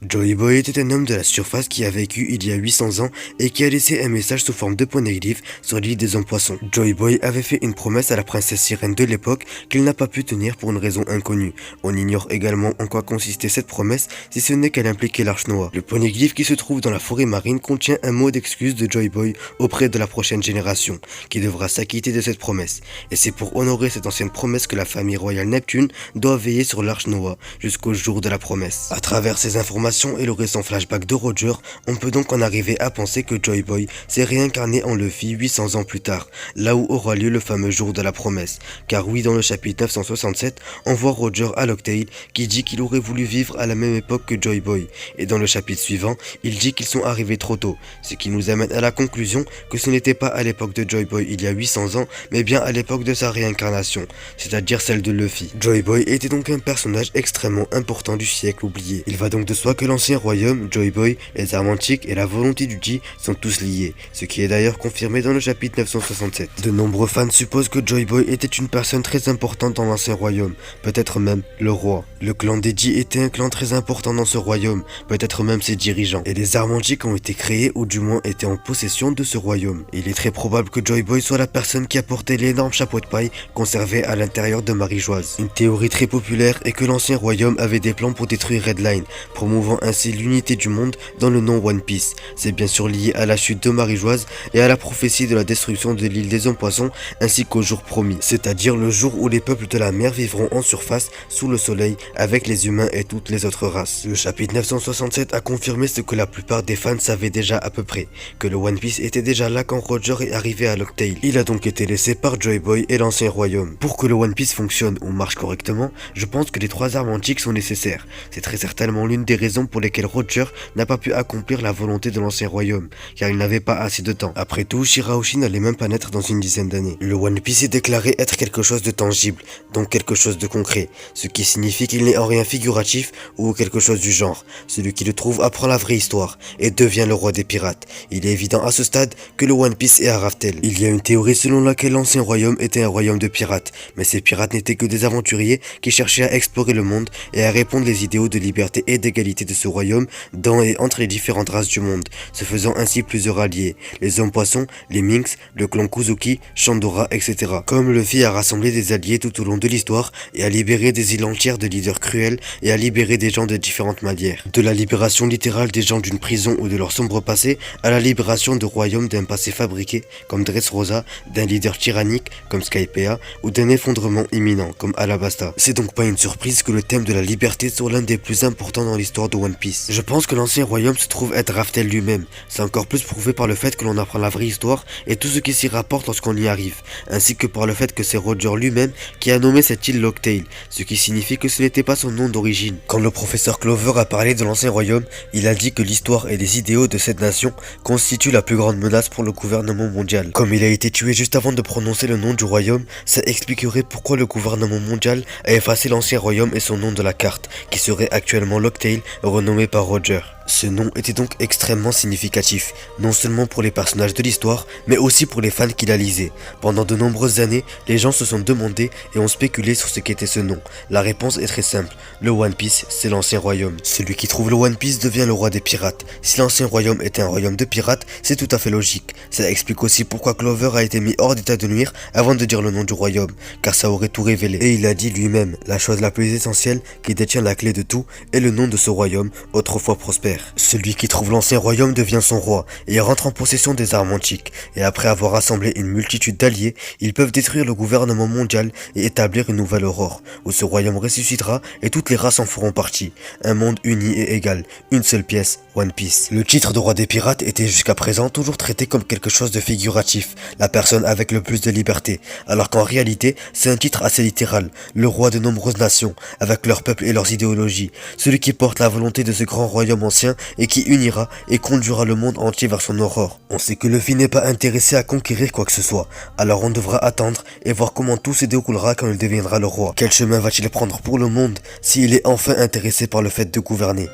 Joy Boy était un homme de la surface qui a vécu il y a 800 ans et qui a laissé un message sous forme de poneglyphe sur l'île des hommes poissons. Joy Boy avait fait une promesse à la princesse sirène de l'époque qu'il n'a pas pu tenir pour une raison inconnue. On ignore également en quoi consistait cette promesse si ce n'est qu'elle impliquait l'Arche Noire. Le poneglyphe qui se trouve dans la forêt marine contient un mot d'excuse de Joy Boy auprès de la prochaine génération qui devra s'acquitter de cette promesse. Et c'est pour honorer cette ancienne promesse que la famille royale Neptune doit veiller sur l'Arche Noire jusqu'au jour de la promesse. À travers ces informations et le récent flashback de Roger, on peut donc en arriver à penser que Joy Boy s'est réincarné en Luffy 800 ans plus tard, là où aura lieu le fameux jour de la promesse. Car oui, dans le chapitre 967, on voit Roger à Locktail qui dit qu'il aurait voulu vivre à la même époque que Joy Boy, et dans le chapitre suivant, il dit qu'ils sont arrivés trop tôt, ce qui nous amène à la conclusion que ce n'était pas à l'époque de Joy Boy il y a 800 ans, mais bien à l'époque de sa réincarnation, c'est-à-dire celle de Luffy. Joy Boy était donc un personnage extrêmement important du siècle oublié. Il va donc de soi que l'ancien royaume, Joy Boy, les armes antiques et la volonté du Ji sont tous liés, ce qui est d'ailleurs confirmé dans le chapitre 967. De nombreux fans supposent que Joy Boy était une personne très importante dans l'ancien royaume, peut-être même le roi. Le clan des Ji était un clan très important dans ce royaume, peut-être même ses dirigeants, et les armes antiques ont été créées ou du moins étaient en possession de ce royaume. Il est très probable que Joy Boy soit la personne qui a porté l'énorme chapeau de paille conservé à l'intérieur de Marie-Joise. Une théorie très populaire est que l'ancien royaume avait des plans pour détruire Redline, promouvant ainsi l'unité du monde dans le nom One Piece. C'est bien sûr lié à la chute de Marie-Joise et à la prophétie de la destruction de l'île des hommes poissons ainsi qu'au jour promis, c'est-à-dire le jour où les peuples de la mer vivront en surface sous le soleil avec les humains et toutes les autres races. Le chapitre 967 a confirmé ce que la plupart des fans savaient déjà à peu près, que le One Piece était déjà là quand Roger est arrivé à Locktail. Il a donc été laissé par Joy Boy et l'ancien royaume. Pour que le One Piece fonctionne ou marche correctement, je pense que les 3 armes antiques sont nécessaires. C'est très certainement l'une des raisons pour lesquelles Roger n'a pas pu accomplir la volonté de l'ancien royaume, car il n'avait pas assez de temps. Après tout, Shirahoshi n'allait même pas naître dans une dizaine d'années. Le One Piece est déclaré être quelque chose de tangible, donc quelque chose de concret, ce qui signifie qu'il n'est en rien figuratif ou quelque chose du genre. Celui qui le trouve apprend la vraie histoire et devient le roi des pirates. Il est évident à ce stade que le One Piece est à Raftel. Il y a une théorie selon laquelle l'ancien royaume était un royaume de pirates, mais ces pirates n'étaient que des aventuriers qui cherchaient à explorer le monde et à répondre les idéaux de liberté et d'égalité de ce royaume dans et entre les différentes races du monde, se faisant ainsi plusieurs alliés, les hommes poissons, les Minks, le clan Kuzuki, Shandora, etc. Comme Luffy a rassemblé des alliés tout au long de l'histoire et a libéré des îles entières de leaders cruels et a libéré des gens de différentes manières. De la libération littérale des gens d'une prison ou de leur sombre passé, à la libération de royaumes d'un passé fabriqué, comme Dressrosa, d'un leader tyrannique, comme Skypiea, ou d'un effondrement imminent, comme Alabasta. C'est donc pas une surprise que le thème de la liberté soit l'un des plus importants dans l'histoire de One Piece. Je pense que l'ancien royaume se trouve être Raftel lui-même. C'est encore plus prouvé par le fait que l'on apprend la vraie histoire et tout ce qui s'y rapporte lorsqu'on y arrive, ainsi que par le fait que c'est Roger lui-même qui a nommé cette île Locktail, ce qui signifie que ce n'était pas son nom d'origine. Quand le professeur Clover a parlé de l'ancien royaume, il a dit que l'histoire et les idéaux de cette nation constituent la plus grande menace pour le gouvernement mondial. Comme il a été tué juste avant de prononcer le nom du royaume, ça expliquerait pourquoi le gouvernement mondial a effacé l'ancien royaume et son nom de la carte, qui serait actuellement Locktail, renommé par Roger. Ce nom était donc extrêmement significatif, non seulement pour les personnages de l'histoire, mais aussi pour les fans qui la lisaient. Pendant de nombreuses années, les gens se sont demandé et ont spéculé sur ce qu'était ce nom. La réponse est très simple, le One Piece, c'est l'ancien royaume. Celui qui trouve le One Piece devient le roi des pirates. Si l'ancien royaume était un royaume de pirates, c'est tout à fait logique. Ça explique aussi pourquoi Clover a été mis hors d'état de nuire avant de dire le nom du royaume, car ça aurait tout révélé. Et il a dit lui-même, la chose la plus essentielle qui détient la clé de tout est le nom de ce royaume, autrefois prospère. Celui qui trouve l'ancien royaume devient son roi et rentre en possession des armes antiques. Et après avoir rassemblé une multitude d'alliés, ils peuvent détruire le gouvernement mondial et établir une nouvelle aurore, où ce royaume ressuscitera et toutes les races en feront partie. Un monde uni et égal, une seule pièce, One Piece. Le titre de roi des pirates était jusqu'à présent toujours traité comme quelque chose de figuratif, la personne avec le plus de liberté, alors qu'en réalité, c'est un titre assez littéral, le roi de nombreuses nations, avec leur peuple et leurs idéologies, celui qui porte la volonté de ce grand royaume ancien et qui unira et conduira le monde entier vers son aurore. On sait que Luffy n'est pas intéressé à conquérir quoi que ce soit, alors on devra attendre et voir comment tout se déroulera quand il deviendra le roi. Quel chemin va-t-il prendre pour le monde s'il est enfin intéressé par le fait de gouverner?